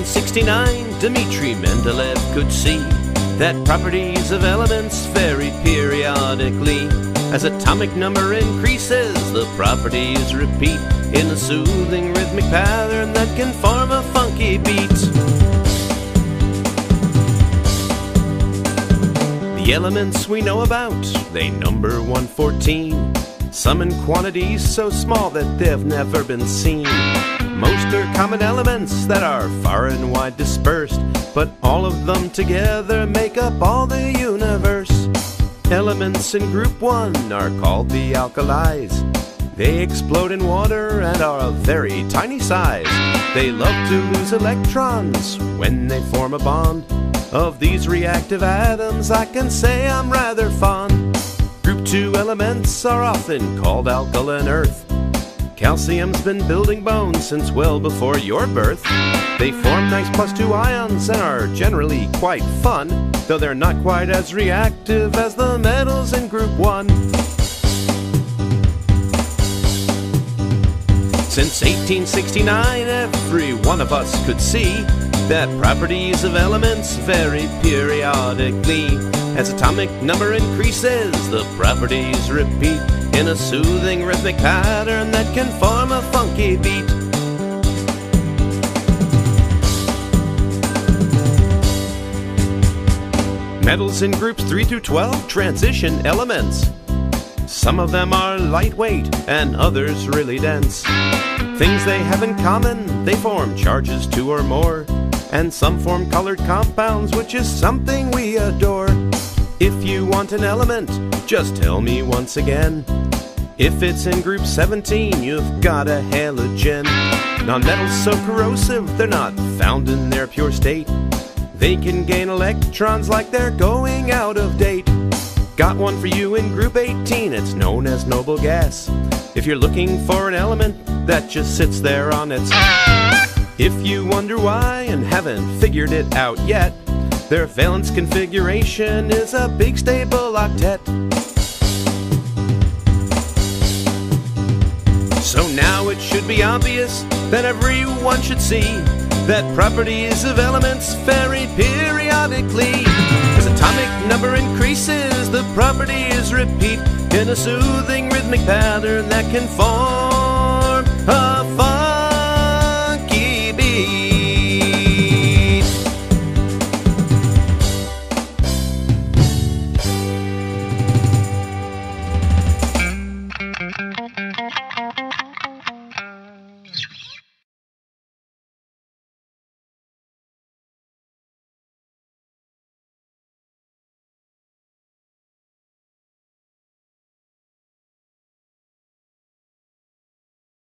1869, Dmitri Mendeleev could see that properties of elements vary periodically. As atomic number increases, the properties repeat in a soothing rhythmic pattern that can form a funky beat. The elements we know about, they number 114. Some in quantities so small that they've never been seen. Most are common elements that are far and wide dispersed, but all of them together make up all the universe. Elements in group 1 are called the alkalis. They explode in water and are of very tiny size. They love to lose electrons when they form a bond. Of these reactive atoms, I can say I'm rather fond. Group 2 elements are often called alkaline earth. Calcium's been building bones since well before your birth. They form nice +2 ions and are generally quite fun, though they're not quite as reactive as the metals in group 1. Since 1869, every one of us could see that properties of elements vary periodically. As atomic number increases, the properties repeat in a soothing rhythmic pattern that can form a funky beat. Metals in groups 3 through 12 transition elements. Some of them are lightweight and others really dense. Things they have in common, they form charges 2 or more. And some form colored compounds, which is something we adore. If you want an element, just tell me once again. If it's in group 17, you've got a halogen. Nonmetals so corrosive, they're not found in their pure state. They can gain electrons like they're going out of date. Got one for you in group 18, it's known as noble gas. If you're looking for an element that just sits there on its... If you wonder why and haven't figured it out yet, their valence configuration is a big stable octet. So now it should be obvious that everyone should see that properties of elements vary periodically. As atomic number increases, the properties repeat in a soothing rhythmic pattern that can form